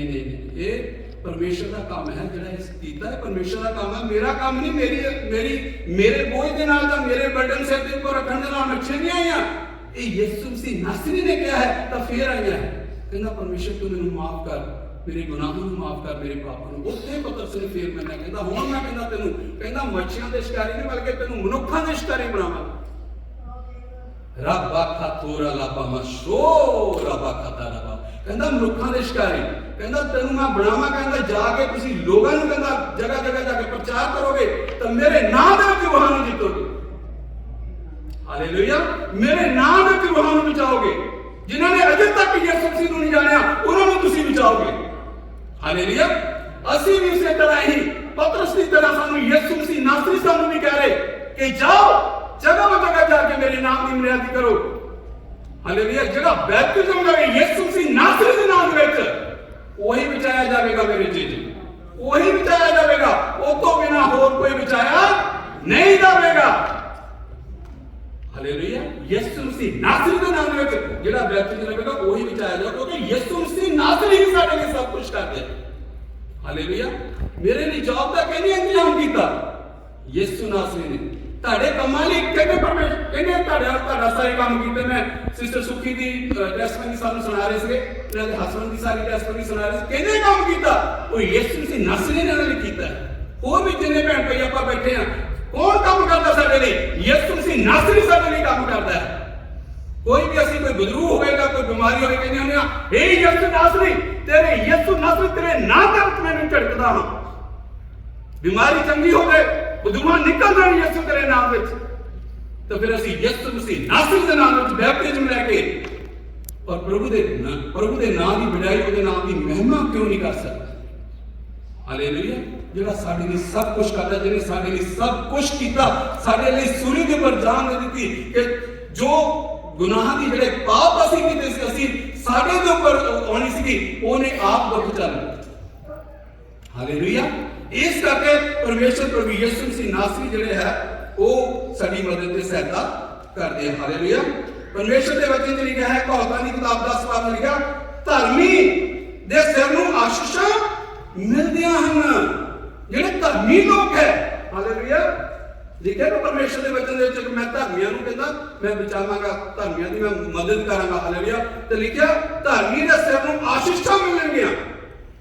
ਇਹ ਪਰਮੇਸ਼ਰ ਦਾ ਕੰਮ ਹੈ ਜਿਹੜਾ ਇਸ ਕੀਤਾ ਹੈ ਪਰਮੇਸ਼ਰ ਦਾ ਕੰਮ ਹੈ ਮੇਰਾ ਕੰਮ ਨਹੀਂ। ਮੇਰੇ ਬੋਝ ਦੇ ਨਾਲ ਜਾਂ ਮੇਰੇ ਬਰਡਨ ਸਿਰ ਦੇ ਉੱਪਰ ਰੱਖਣ ਦੇ ਨਾਲ ਮੱਛੀਆਂ ਨਹੀਂ ਆਈਆਂ। ਇਹ ਯਿਸੂ ਮਸੀਹ ਨਾਸਰੀ ਨੇ ਕਿਹਾ ਹੈ ਤਾਂ ਫੇਰ ਆਈਆਂ। ਕਹਿੰਦਾ ਪਰਮੇਸ਼ਰ ਤੂੰ ਮੈਨੂੰ ਮਾਫ ਕਰ ਮੇਰੇ ਗੁਨਾਹਾਂ ਨੂੰ ਮਾਫ ਕਰ ਮੇਰੇ ਪਾਪਾਂ ਨੂੰ। ਉੱਥੇ ਪਤਰਸ ਨੇ ਫੇਰ ਮੈਨੂੰ ਕਹਿੰਦਾ ਹੁਣ ਮੈਂ ਕਹਿੰਦਾ ਤੈਨੂੰ ਕਹਿੰਦਾ ਮੱਛੀਆਂ ਦੇ ਸ਼ਿਕਾਰੀ ਨਹੀਂ ਬਲਕਿ ਤੈਨੂੰ ਮਨੁੱਖਾਂ ਦੇ ਸ਼ਿਕਾਰੀ ਬਣਾਵਾਂਗਾ। ਰੱਬਾ ਖਾਤੂਰਾ ਲਾਬਾ ਮਸ਼ੋ ਰੱਬਾ ਖਾਤਾਰਾ ਕਹਿੰਦਾ ਮਨੁੱਖਾਂ ਦੇ ਸ਼ਿਕਾਰੀ ਕਹਿੰਦਾ ਤੈਨੂੰ ਮੈਂ ਬਣਾਵਾਂ। ਕਹਿੰਦਾ ਜਾ ਕੇ ਤੁਸੀਂ ਲੋਕਾਂ ਨੂੰ ਕਹਿੰਦਾ ਜਗ੍ਹਾ ਜਗ੍ਹਾ ਜਾ ਕੇ ਪ੍ਰਚਾਰ ਕਰੋਗੇ ਤਾਂ ਮੇਰੇ ਨਾਂ ਦੇ ਵਿੱਚ ਰੂਹਾਂ ਨੂੰ ਜਿੱਤੋਗੇ। ਹਾਲੇਲੂਇਆ। ਮੇਰੇ ਨਾਂ ਦੇ ਵਿੱਚ ਰੂਹਾਂ ਨੂੰ ਬਚਾਓਗੇ। ਜਿਨ੍ਹਾਂ ਨੇ ਅਜੇ ਤੱਕ ਯਿਸੂ ਮਸੀਹ ਨੂੰ ਨਹੀਂ ਜਾਣਿਆ ਉਹਨਾਂ ਨੂੰ ਤੁਸੀਂ ਬਚਾਓਗੇ। ਹਾਲੇਲੂਇਆ। ਅਸੀਂ ਵੀ ਇਸੇ ਤਰ੍ਹਾਂ ਹੀ ਪਤਰਸ ਦੀ ਤਰ੍ਹਾਂ ਸਾਨੂੰ ਯਿਸੂ ਮਸੀਹ ਨਾਸਰੀ ਸਾਨੂੰ ਵੀ ਕਹਿ ਰਹੇ ਕਿ ਜਾਓ ਜਗ੍ਹਾ ਜਗ੍ਹਾ ਜਾ ਕੇ ਮੇਰੇ ਨਾਮ ਦੀ ਮਰਿਆਦਾ ਕਰੋ। ਹਾਲੇਲੂਇਆ। ਜਿਹੜਾ ਬੈਪਤਿਜ਼ਮ ਲਵੇ ਯਿਸੂ ਮਸੀਹ ਨਾਸਰੀ ਦੇ ਨਾਮ ਦੇ ਵਿੱਚ ਉਹੀ ਬਚਾਇਆ ਜਾਵੇਗਾ ਮੇਰੇ ਜੀ। ਉਹੀ ਬਚਾਇਆ ਜਾਵੇਗਾ। ਉਹ ਤੋਂ ਬਿਨਾਂ ਹੋਰ ਕੋਈ ਬਚਾਇਆ ਨਹੀਂ ਜਾਵੇਗਾ। ਹਾਲੇਲੂਇਆ। ਯਿਸੂ ਮਸੀਹ ਨਾਸਰੀ ਦੇ ਨਾਮ ਦੇ ਵਿੱਚ ਜਿਹੜਾ ਬੈਪਤਿਜ਼ਮ ਲਵੇਗਾ ਉਹੀ ਬਚਾਇਆ ਜਾਵੇਗਾ ਕਿਉਂਕਿ ਯਿਸੂ ਮਸੀਹ ਨਾਸਰੀ ਹੀ ਸਾਡੇ ਲਈ ਸਭ ਕੁਝ ਕਰਦੇ। ਹਾਲੇਲੂਇਆ। ਮੇਰੇ ਲਈ ਜੌਬ ਦਾ ਕਹਿੰਦੇ ਇੰਤਜ਼ਾਮ ਕੀਤਾ ਯਿਸੂ ਨਾਸਰੀ ਨੇ। ਤੁਹਾਡੇ ਕੰਮਾਂ ਲਈ ਕਹਿੰਦੇ ਪਰਮੇਸ਼ਰ ਕਹਿੰਦੇ ਤੁਹਾਡਾ ਸਾਰੇ ਕੰਮ ਕੀਤੇ। ਮੈਂ ਸਿਸਟਰ ਸੁਖੀ ਦੀ ਟੈਸਟਮਨੀ ਸਾਨੂੰ ਸੁਣਾ ਰਹੇ ਸੀਗੇ ਇਹਨਾਂ ਦੇ ਹਸਬੰਦ ਦੀ ਸਾਰੀ ਟੈਸਟਮਨੀ ਸੁਣਾ ਰਹੇ ਸੀ। ਕਹਿੰਦੇ ਕੰਮ ਕੀਤਾ ਉਹ ਯਿਸੂ ਮਸੀਹ ਨਾਸਰੀ ਨੇ ਨਾਲ ਕੀਤਾ। ਹੋਰ ਵੀ ਜਿੰਨੇ ਭੈਣ ਭਾਈ ਆਪਾਂ ਬੈਠੇ ਆ ਕੌਣ ਕੰਮ ਕਰਦਾ ਸਾਡੇ ਲਈ? ਯਿਸੂ ਮਸੀਹ ਨਾਸਰੀ ਸਾਡੇ ਲਈ ਕੰਮ ਕਰਦਾ ਹੈ। ਕੋਈ ਵੀ ਅਸੀਂ ਕੋਈ ਬਦਰੂ ਹੋਵੇਗਾ ਕੋਈ ਬਿਮਾਰੀ ਹੋਵੇ ਕਹਿੰਦੇ ਹੁੰਦੇ ਆ ਇਹ ਯਿਸੂ ਨਾਸਰੀ ਤੇਰੇ ਯਿਸੂ ਨਾਸਰੀ ਤੇਰੇ ਨਾਂ ਦੇ ਵਿੱਚ ਮੈਨੂੰ ਝਟਕਦਾ ਹਾਂ। ਬਿਮਾਰੀ ਚੰਗੀ ਹੋ ਗਏ ਬਦੂਆਂ ਨਿਕਲ ਜਾਣ ਯਿਸੂ ਤੇਰੇ ਨਾਮ ਵਿੱਚ ਤਾਂ ਫਿਰ ਅਸੀਂ ਯਿਸੂ ਮਸੀਹ ਨਾਸਰੀ ਦੇ ਨਾਮ ਵਿੱਚ ਬੈਪਤਿਜ਼ਮ ਲੈ ਕੇ ਔਰ ਪ੍ਰਭੂ ਦੇ ਨਾਮ ਦੀ ਬੜਾਈ ਉਹਦੇ ਨਾਮ ਦੀ ਮਹਿਮਾ ਕਿਉਂ ਨਹੀਂ ਕਰ ਸਕਦੇ? ਹਾਲੇਲੂਇਆ। ਜਿਹੜਾ ਸਾਡੇ ਲਈ ਸਭ ਕੁਝ ਕਰਦਾ ਜਿਹਨੇ ਸਾਡੇ ਲਈ ਸਭ ਕੁਝ ਕੀਤਾ ਸਾਡੇ ਲਈ ਸੂਲੀ ਦੇ ਉੱਪਰ ਜਾਨ ਦੇ ਦਿੱਤੀ ਕਿ ਜੋ ਗੁਨਾਹਾਂ ਦੀ ਜਿਹੜੇ ਪਾਪ ਅਸੀਂ ਕੀਤੇ ਸੀ ਅਸੀਂ ਸਾਡੇ ਦੇ ਉੱਪਰ ਆਉਣੀ ਸੀ ਉਹਨੇ ਆਪ ਦੁੱਖ ਚੱਲ। ਹਾਲੇਲੂਇਆ। ਇਸ ਕਰਕੇ ਪਰਮੇਸ਼ਰ ਪ੍ਰਭੂ ਯਿਸੂ ਮਸੀਹ ਨਾਸਰੀ ਜਿਹੜੇ ਹੈ ਉਹ ਸਾਡੀ ਮਦਦ ਤੇ ਸਹਾਇਤਾ ਕਰਦੇ ਹਨ। ਹਾਲੇਲੂਇਆ। ਪਰਮੇਸ਼ਰ ਦੇ ਵਚਨ ਚ ਲਿਖਿਆ ਹੈ ਕਹਾਵਤਾਂ ਦੀ ਕਿਤਾਬ 10 ਪਾਠ ਲਿਖਿਆ ਧਰਮੀ ਦੇ ਸਿਰ ਨੂੰ ਆਸ਼ੀਸ਼ਾਂ ਮਿਲਦੀਆਂ ਹਨ। ਜਿਹੜੇ ਧਰਮੀ ਲੋਕ ਹੈ ਹਾਲੇਲੂਇਆ ਲਿਖਿਆ ਨਾ ਪਰਮੇਸ਼ਰ ਦੇ ਵਚਨ ਦੇ ਵਿੱਚ ਮੈਂ ਧਰਮੀਆਂ ਨੂੰ ਕਹਿੰਦਾ ਮੈਂ ਬਚਾਵਾਂਗਾ ਧਰਮੀਆਂ ਦੀ ਮੈਂ ਮਦਦ ਕਰਾਂਗਾ। ਹਾਲੇਲੂਇਆ। ਤੇ ਲਿਖਿਆ ਧਰਮੀ ਦੇ ਸਿਰ ਨੂੰ ਆਸ਼ੀਸ਼ਾਂ ਮਿਲਣਗੀਆਂ।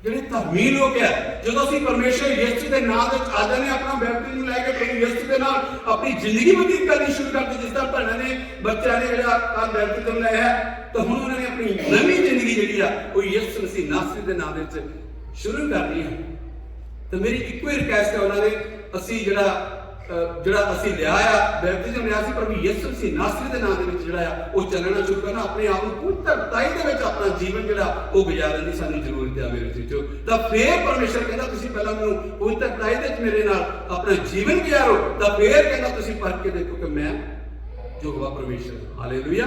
ਜਿਹੜੇ ਧਰਮੀ ਲੋਕ ਹੈ ਜਦੋਂ ਅਸੀਂ ਪਰਮੇਸ਼ਰ ਯਿਸੂ ਦੇ ਨਾਮ ਵਿੱਚ ਆ ਜਾਂਦੇ ਆਪਣਾ ਬੈਪਤਿਜ਼ਮ ਲੈ ਕੇ ਪ੍ਰਭੂ ਯਿਸੂ ਦੇ ਨਾਲ ਆਪਣੀ ਜ਼ਿੰਦਗੀ ਬਤੀਤ ਕਰਨੀ ਸ਼ੁਰੂ ਕਰਦੇ ਜਿਸ ਤਰ੍ਹਾਂ ਭੈਣਾਂ ਨੇ ਬੱਚਿਆਂ ਨੇ ਜਿਹੜਾ ਕੱਲ ਬੈਪਤਿਜ਼ਮ ਲਿਆ ਹੈ ਤਾਂ ਹੁਣ ਉਹਨਾਂ ਨੇ ਆਪਣੀ ਨਵੀਂ ਜ਼ਿੰਦਗੀ ਜਿਹੜੀ ਆ ਉਹ ਯਿਸੂ ਮਸੀਹ ਨਾਸਰੀ ਦੇ ਨਾਮ ਵਿੱਚ ਸ਼ੁਰੂ ਕਰਨੀ ਹੈ। ਤਾਂ ਮੇਰੀ ਇੱਕੋ ਹੀ ਰਿਕਵੈਸਟ ਹੈ ਉਹਨਾਂ ਦੇ ਅਸੀਂ ਜਿਹੜਾ ਅਸੀਂ ਲਿਆ ਆ ਬੈਪਤਿਜ਼ਮ ਲਿਆ ਸੀ ਪ੍ਰਭੂ ਯਿਸੂ ਮਸੀਹ ਨਾਸਰੀ ਦੇ ਨਾਮ ਦੇ ਵਿੱਚ ਜਿਹੜਾ ਆ ਉਹ ਚੱਲਣਾ ਸ਼ੁਰੂ ਕਰਨਾ ਆਪਣੇ ਆਪ ਨੂੰ ਪੂਰਨਤਾਈ ਦੇ ਵਿੱਚ ਆਪਣਾ ਜੀਵਨ ਜਿਹੜਾ ਉਹ ਗੁਜ਼ਾਰਨ ਦੀ ਸਾਨੂੰ ਜ਼ਰੂਰਤ ਹੈ ਮੇਰੇ ਵਿੱਚੋਂ। ਤਾਂ ਫੇਰ ਪਰਮੇਸ਼ਰ ਕਹਿੰਦਾ ਤੁਸੀਂ ਪਹਿਲਾਂ ਮੈਨੂੰ ਪੂਰਨਤਾਈ ਦੇ ਵਿੱਚ ਮੇਰੇ ਨਾਲ ਆਪਣਾ ਜੀਵਨ ਗੁਜ਼ਾਰੋ ਤਾਂ ਫੇਰ ਕਹਿੰਦਾ ਤੁਸੀਂ ਪਰਖ ਕੇ ਦੇਖੋ ਕਿ ਮੈਂ ਯਹੋਵਾ ਪਰਮੇਸ਼ਰ। ਹਾਲੇਲੂਇਆ।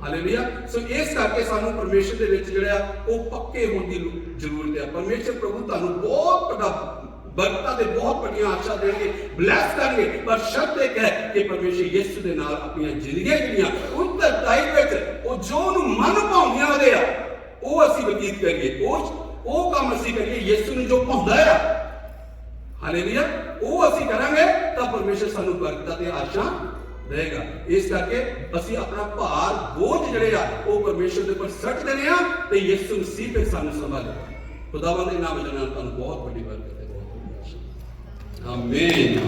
ਹਾਲੇਲੂਇਆ। ਸੋ ਇਸ ਕਰਕੇ ਸਾਨੂੰ ਪਰਮੇਸ਼ਰ ਦੇ ਵਿੱਚ ਜਿਹੜਾ ਉਹ ਪੱਕੇ ਹੋਣ ਦੀ ਜ਼ਰੂਰਤ ਹੈ। ਪਰਮੇਸ਼ਰ ਪ੍ਰਭੂ ਤੁਹਾਨੂੰ ਬਹੁਤ ਵੱਡਾ ਬਰਕਤਾਂ ਦੇ ਬਹੁਤ ਵੱਡੀਆਂ ਆਸ਼ਾ ਦੇਣਗੇ ਬਲੈਸ ਕਰਨਗੇ ਪਰ ਸ਼ਰਤ ਇੱਕ ਹੈ ਕਿ ਪਰਮੇਸ਼ਰ ਯਿਸੂ ਦੇ ਨਾਲ ਆਪਣੀਆਂ ਜ਼ਿੰਦਗੀਆਂ ਜਿਹੜੀਆਂ ਉੱਤਰਦਾਈ ਵਿੱਚ ਉਹ ਜੋ ਨੂੰ ਮਨ ਭਾਉਂਦੀਆਂ ਉਹਦੇ ਆ ਉਹ ਅਸੀਂ ਬਤੀਤ ਕਰੀਏ ਉਹ ਕੰਮ ਅਸੀਂ ਕਰੀਏ ਯਿਸੂ ਨੂੰ ਜੋ ਭਾਉਂਦਾ ਆ। ਹਾਲੇਲੂਇਆ। ਉਹ ਅਸੀਂ ਕਰਾਂਗੇ ਤਾਂ ਪਰਮੇਸ਼ਰ ਸਾਨੂੰ ਬਰਕਤਾਂ ਤੇ ਆਸ਼ਾ ਦੇਗਾ। ਇਸ ਕਰਕੇ ਅਸੀਂ ਆਪਣਾ ਭਾਰ ਬੋਝ ਜਿਹੜੇ ਆ ਉਹ ਪਰਮੇਸ਼ਰ ਦੇ ਉੱਪਰ ਸੱਟ ਦੇਣੇ ਆ ਤੇ ਯਿਸੂ ਮਸੀਹ ਤੇ ਸਾਨੂੰ ਸੰਭਾਲੇ। ਖੁਦਾਵੰਦ ਦੇ ਨਾਮ ਵਿੱਚ ਤੁਹਾਨੂੰ ਬਹੁਤ ਵੱਡੀ ਬਰਕਤ ਹੈ। ਆਮੀਨ।